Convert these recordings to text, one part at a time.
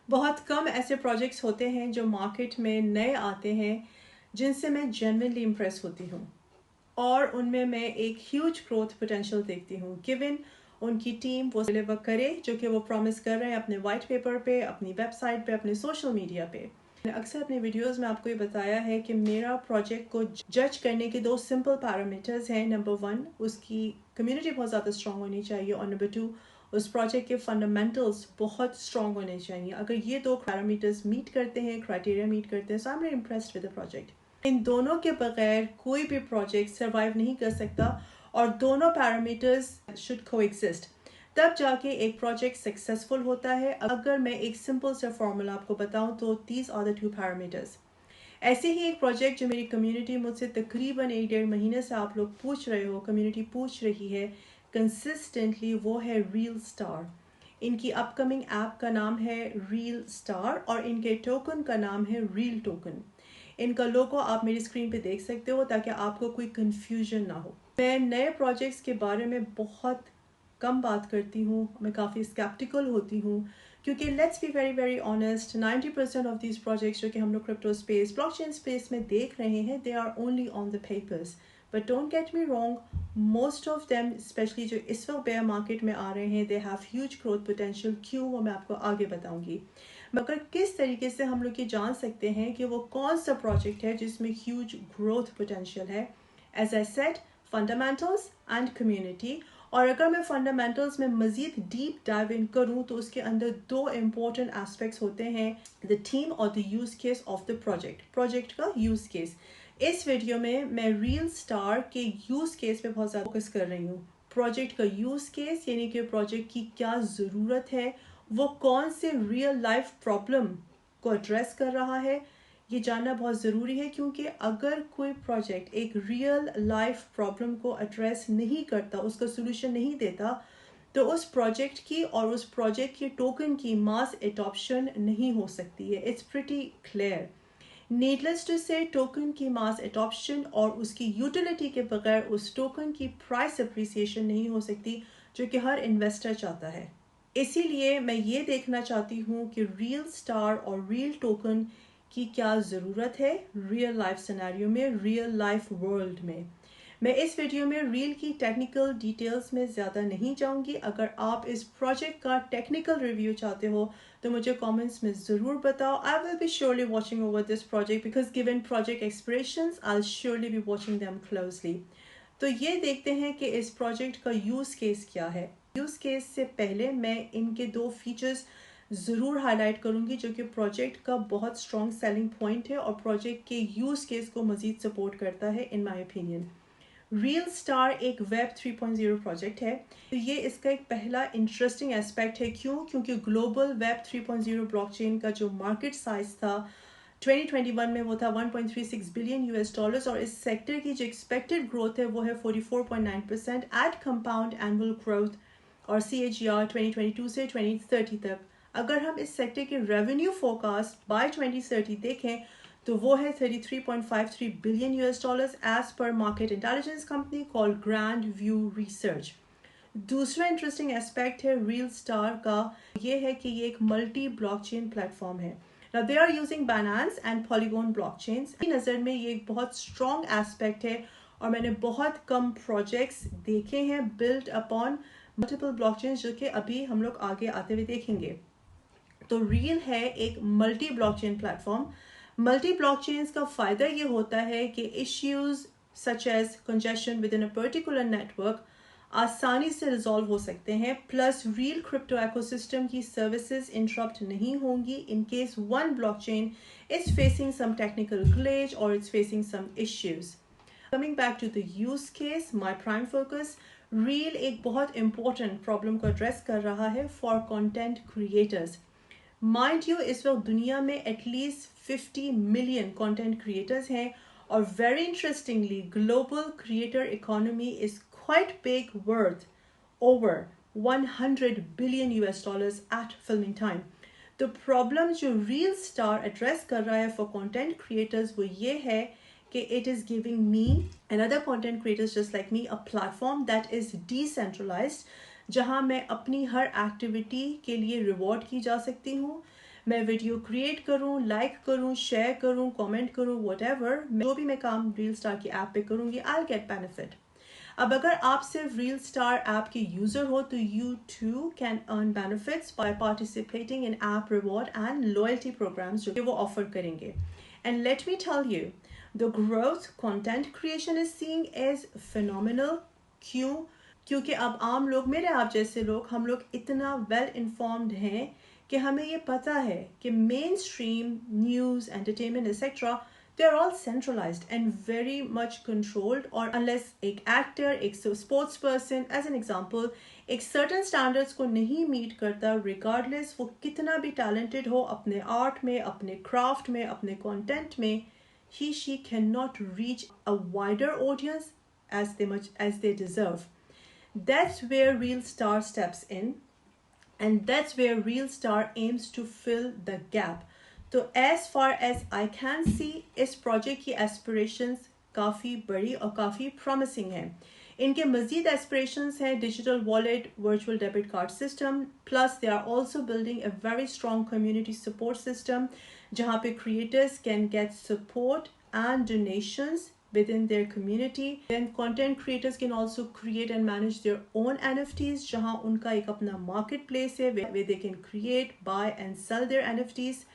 बहुत कम ऐसे प्रोजेक्ट्स होते हैं जो मार्केट में नए आते हैं जिनसे मैं जेन्युइनली इम्प्रेस होती हूँ और उनमें मैं एक ह्यूज ग्रोथ पोटेंशियल देखती हूँ गिवन उनकी टीम वो डिलीवर करे जो कि वो प्रॉमिस कर रहे हैं अपने वाइट पेपर पे, अपनी वेबसाइट पे, अपने सोशल मीडिया पे। मैंने अक्सर अपने वीडियोस में आपको ये बताया है कि मेरा प्रोजेक्ट को जज करने के दो सिंपल पैरामीटर्स हैं। नंबर 1, उसकी कम्युनिटी बहुत ज़्यादा स्ट्रॉन्ग होनी चाहिए और नंबर 2, उस प्रोजेक्ट के फंडामेंटल्स बहुत स्ट्रॉन्ग होने चाहिए। अगर ये दो पैरामीटर्स मीट करते हैं, क्राइटेरिया मीट करते हैं, so I am very impressed with the project. इन दोनों के बगैर कोई भी प्रोजेक्ट सर्वाइव नहीं कर सकता और दोनों पैरामीटर्स शुड कोएग्जिस्ट, तब जाके एक प्रोजेक्ट सक्सेसफुल होता है। अगर मैं एक सिंपल सा फॉर्मूला आपको बताऊं तो दीज आर द 2 पैरामीटर्स। ऐसे ही एक प्रोजेक्ट जो मेरी कम्युनिटी मुझसे तकरीबन 1-1.5 महीने से आप लोग पूछ रहे हो, कम्युनिटी पूछ रही है कंसिस्टेंटली, वो है रील स्टार। इनकी अपकमिंग ऐप का नाम है रील स्टार और इनके टोकन का नाम है रील टोकन। इनका लोगो आप मेरी स्क्रीन पे देख सकते हो ताकि आपको कोई कंफ्यूजन ना हो। मैं नए प्रोजेक्ट्स के बारे में बहुत कम बात करती हूँ, मैं काफ़ी स्केप्टिकल होती हूँ क्योंकि let's be very very honest, 90% of these projects जो कि हम लोग क्रिप्टो स्पेस, ब्लॉकचेन स्पेस में देख रहे हैं, they are only on the papers. But don't get me wrong, most of them specially जो इस वक्त बेयर मार्केट में आ रहे हैं, they have huge growth potential. क्यों, वो मैं आपको आगे बताऊंगी। मगर किस तरीके से हम लोग ये जान सकते हैं कि वो कौन सा प्रोजेक्ट है जिसमें ह्यूज ग्रोथ पोटेंशियल है? As I said, fundamentals and community. और अगर मैं फंडामेंटल्स में मज़ीद डीप डाइव इन करूँ तो उसके अंदर 2 इम्पोर्टेंट एस्पेक्ट्स होते हैं, द थीम और the use case of the project का यूज़ केस। इस वीडियो में मैं रील स्टार के यूज़ केस पे बहुत ज़्यादा फोकस कर रही हूँ। प्रोजेक्ट का यूज़ केस यानी कि प्रोजेक्ट की क्या ज़रूरत है, वो कौन से रियल लाइफ प्रॉब्लम को एड्रेस कर रहा है, ये जानना बहुत ज़रूरी है। क्योंकि अगर कोई प्रोजेक्ट एक रियल लाइफ प्रॉब्लम को एड्रेस नहीं करता, उसका सोल्यूशन नहीं देता, तो उस प्रोजेक्ट की और उस प्रोजेक्ट के टोकन की मास एडॉप्शन नहीं हो सकती है। It's pretty clear. Needless to say, token की मास एडॉप्शन और उसकी यूटिलिटी के बगैर उस टोकन की प्राइस अप्रिसिएशन नहीं हो सकती, जो कि हर इन्वेस्टर चाहता है। इसीलिए मैं ये देखना चाहती हूँ कि रियल स्टार और रियल टोकन की क्या ज़रूरत है रियल लाइफ सिनेरियो में, रियल लाइफ वर्ल्ड में। मैं इस वीडियो में रील की टेक्निकल डिटेल्स में ज़्यादा नहीं जाऊंगी। अगर आप इस प्रोजेक्ट का टेक्निकल रिव्यू चाहते हो तो मुझे कमेंट्स में ज़रूर बताओ। I will be surely watching over this project because given project expressions I will surely be watching them closely. तो ये देखते हैं कि इस प्रोजेक्ट का यूज़ केस क्या है। यूज़ केस से पहले मैं इनके 2 फीचर्स ज़रूर हाईलाइट करूंगी जो कि प्रोजेक्ट का बहुत स्ट्रॉन्ग सेलिंग पॉइंट है और प्रोजेक्ट के यूज़ केस को मज़ीद सपोर्ट करता है इन माई ओपिनियन। रियल स्टार एक वेब 3.0 प्रोजेक्ट है, तो ये इसका एक पहला इंटरेस्टिंग एस्पेक्ट है। क्यों? क्योंकि ग्लोबल वेब 3.0 ब्लॉकचेन का जो मार्केट साइज था 2021 में वो था 1.36 बिलियन यूएस डॉलर्स और इस सेक्टर की जो एक्सपेक्टेड ग्रोथ है वो है 44.9% एट कंपाउंड एनुअल ग्रोथ और CAGR 2022 से 2030 तक। अगर हम इस सेक्टर के रेवेन्यू फोरकास्ट बाय 2030 देखें तो वो है 33.53 billion US dollars as per market intelligence company called Grand View Research. दूसरा इंटरेस्टिंग एस्पेक्ट है रियल स्टार का, ये है कि ये एक मल्टी ब्लॉकचेन प्लेटफॉर्म है। Now they are using Binance and Polygon blockchains। मेरी नज़र में ये एक बहुत स्ट्रॉन्ग एस्पेक्ट है और मैंने बहुत कम प्रोजेक्ट्स देखे हैं बिल्ड अपॉन मल्टीपल ब्लॉकचेन्स जो कि अभी हम लोग आगे आते हुए देखेंगे। तो रियल है एक multi blockchain platform. Multi blockchains का फ़ायदा ये होता है कि issues such as congestion within a particular network आसानी से रिजॉल्व हो सकते हैं, प्लस रियल क्रिप्टो इकोसिस्टम की सर्विसेज इंटरप्ट नहीं होंगी in case one blockchain is facing some technical glitch और it's facing some issues. Coming back to the use case, my prime focus, real एक बहुत इंपॉर्टेंट प्रॉब्लम को address कर रहा है for content creators. Mind you, इस वक्त दुनिया में एटलीस्ट 50 मिलियन कंटेंट क्रिएटर्स हैं और very interestingly global creator economy is quite big, worth over 100 billion US dollars at filming time. The problem जो Real Star address कर रहा है for content creators वो ये है कि it is giving me and other content creators just like me a platform that is decentralized, जहाँ मैं अपनी हर एक्टिविटी के लिए रिवॉर्ड की जा सकती हूँ। मैं वीडियो क्रिएट करूं, लाइक करूं, शेयर करूं, कमेंट करूं, whatever, जो भी मैं काम रील स्टार की ऐप पे करूंगी, I'll get benefit. अब अगर आप सिर्फ रील स्टार ऐप के यूजर हो तो you too can earn benefits by participating in app reward and loyalty programs जो वो ऑफर करेंगे. And let me tell you, the growth content creation is seeing is phenomenal. क्यों? क्योंकि अब आम लोग, मेरे आप जैसे लोग, हम लोग इतना वेल इन्फॉर्म्ड हैं कि हमें ये पता है कि main stream news, entertainment etcetera, they are all centralized and very much controlled, or unless एक actor, एक sports person, as an example, एक certain standards को नहीं meet करता, regardless वो कितना भी talented हो अपने art में, अपने craft में, अपने content में, she cannot reach a wider audience as much as they deserve. That's where Real Star steps in, and that's where Real Star aims to fill the gap. तो as far as I can see, इस project की aspirations काफ़ी बड़ी और काफ़ी promising हैं. इनके मज़ीद aspirations हैं digital wallet, virtual debit card system, plus they are also building a very strong community support system जहाँ पे creators can get support and donations within their community. Then content creators can also create and manage their own NFTs जहाँ उनका एक अपना marketplace है where they can create, buy and sell their NFTs.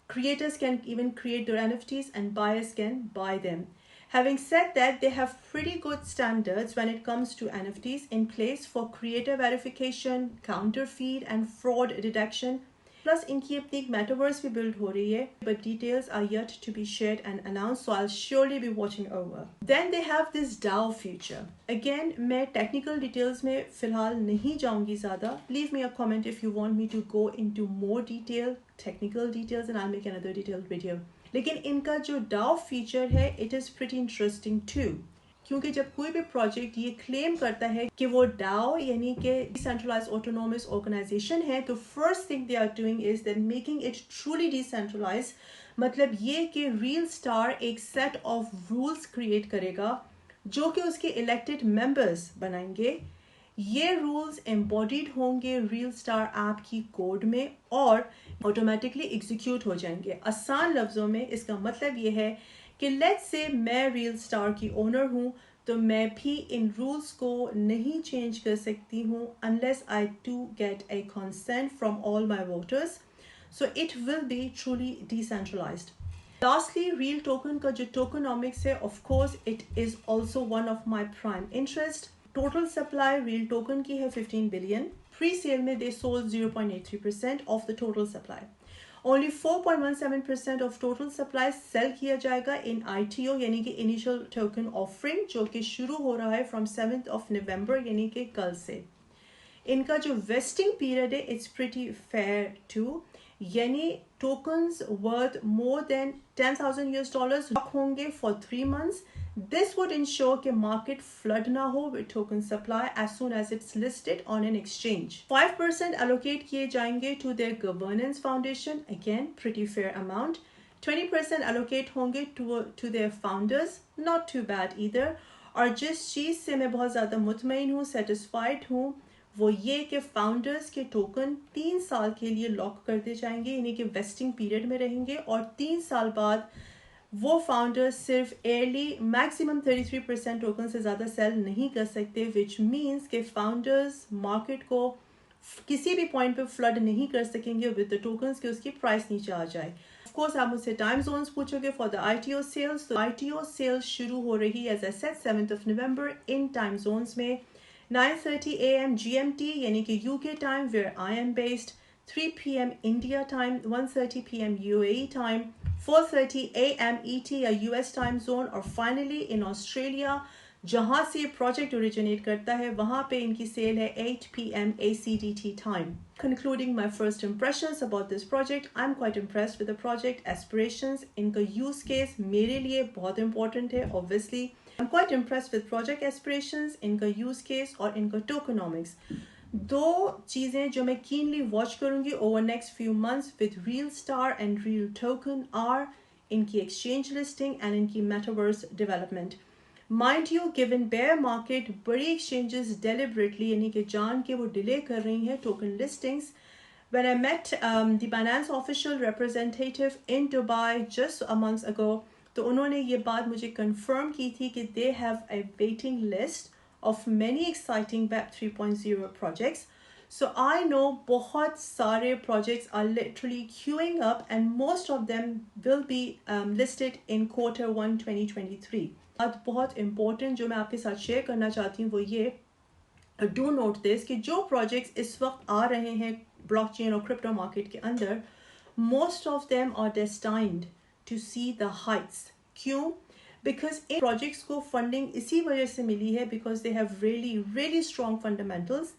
Creators can even create their NFTs and buyers can buy them. Having said that, they have pretty good standards when it comes to NFTs in place for creator verification, counterfeit and fraud detection. Plus, इनकी अपनी एक metaverse भी build हो रही है, but details are yet to be shared and announced, so I'll surely be watching over. Then they have this DAO feature. Again, मैं technical details में फिलहाल नहीं जाऊंगी ज़्यादा. Leave me a comment if you want me to go into more detail, technical details, and I'll make another detailed video. लेकिन इनका जो DAO feature है, it is pretty interesting too. क्योंकि जब कोई भी प्रोजेक्ट ये क्लेम करता है कि वो DAO यानी कि डिसेंट्रलाइज्ड ऑटोनोमस ऑर्गेनाइजेशन है, तो first thing they are doing is they making it truly decentralised. मतलब ये कि रियल स्टार एक सेट ऑफ रूल्स क्रिएट करेगा जो कि उसके इलेक्टेड मेंबर्स बनाएंगे. ये रूल्स एम्बॉडीड होंगे रियल स्टार ऐप की कोड में और ऑटोमेटिकली एग्जीक्यूट हो जाएंगे. आसान लफ्ज़ों में इसका मतलब ये है कि लेट्स से मैं रियल स्टार की ओनर हूँ तो मैं भी इन रूल्स को नहीं चेंज कर सकती हूँ unless I do get a consent from all my voters. So it will be truly decentralized. Lastly, real token का जो tokenomics है, of course it is also one of my prime interest. Total supply real token की है 15 billion. Pre-sale में they sold 0.83% of the total supply. Only 4.17% of total supply sell किया जाएगा in ITO यानी कि initial token offering जो कि शुरू हो रहा है from 7th of November यानी कि कल से. इनका जो vesting period है it's pretty fair too. यानी tokens worth more than $10,000 lock होंगे for 3 months. This would ensure कि market flood ना हो with token supply as soon as it's listed on an exchange. 5% allocate किए जाएंगे to their governance foundation. Again, pretty fair amount. 20% allocate होंगे to their founders. Not too bad either. और जिस चीज़ से मैं बहुत ज़्यादा मुतमईन हूँ, satisfied हूँ, वो ये कि फाउंडर्स के टोकन 3 साल के लिए लॉक कर दिए जाएंगे यानी कि वेस्टिंग पीरियड में रहेंगे और 3 साल बाद वो फाउंडर्स सिर्फ एयरली मैक्सिमम 33% टोकन से ज़्यादा सेल नहीं कर सकते, विच मीन्स के फाउंडर्स मार्केट को किसी भी पॉइंट पे फ्लड नहीं कर सकेंगे विद द टोकन्स कि उसकी प्राइस नीचे आ जाए. ऑफ कोर्स आप मुझसे टाइम जोन्स पूछोगे फॉर द ITO सेल्स. तो ITO सेल्स शुरू हो रही है as I said 7th of November इन टाइम जोन्स में 9:30 AM GMT यानी कि UK time where I am based, 3 PM India time, 1:30 PM UAE time, 4:30 AM ET या US time zone, और finally in Australia जहाँ से project originate करता है वहाँ पे इनकी sale है 8 PM ACDT time. Concluding my first impressions about this project, I'm quite impressed with the project aspirations. इनका use case मेरे लिए बहुत important है obviously. I'm quite impressed with project aspirations, इनका use case और इनका tokenomics. दो चीज़ें जो मैं keenly watch करूँगी over next few months with Real Star and Real Token are इनकी exchange listing and इनकी metaverse development. Mind you, given bear market, बड़ी exchanges deliberately यानी कि जान के वो delay कर रही हैं token listings, When I met the Binance official representative in Dubai just a month ago, तो उन्होंने ये बात मुझे confirm की थी कि they have a waiting list of many exciting Web 3.0 projects. So I know बहुत सारे projects are literally queuing up and most of them will be listed in Q1 2023. बात बहुत important जो मैं आपके साथ share करना चाहती हूँ वो ये do note this कि जो projects इस वक्त आ रहे हैं blockchain और crypto market के अंदर, most of them are destined to see the heights. क्यों? Because इन projects को funding इसी वजह से मिली है because they have really strong fundamentals.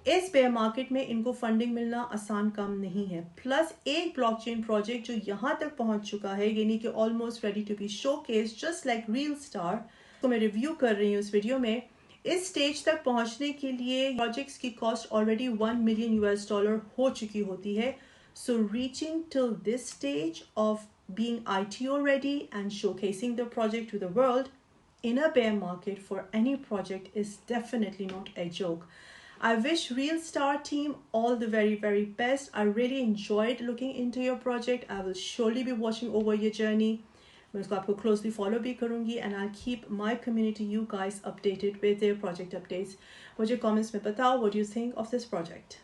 इस bear market में इनको funding मिलना आसान काम नहीं है. Plus एक blockchain project जो यहाँ तक पहुँच चुका है, यानी कि almost ready to be showcased, just like Real Star, को मैं review कर रही हूँ इस वीडियो में. इस स्टेज तक पहुंचने के लिए प्रोजेक्ट्स की कॉस्ट ऑलरेडी $1 मिलियन हो चुकी होती है. So reaching till this stage of being ITO ready and showcasing the project to the world in a bear market for any project is definitely not a joke. I wish Real Star team all the very best. I really enjoyed looking into your project. I will surely be watching over your journey. मैं उसको आपको closely follow भी करूँगी and I'll keep my community, you guys, updated with their project updates. मुझे comments में बताओ what do you think of this project.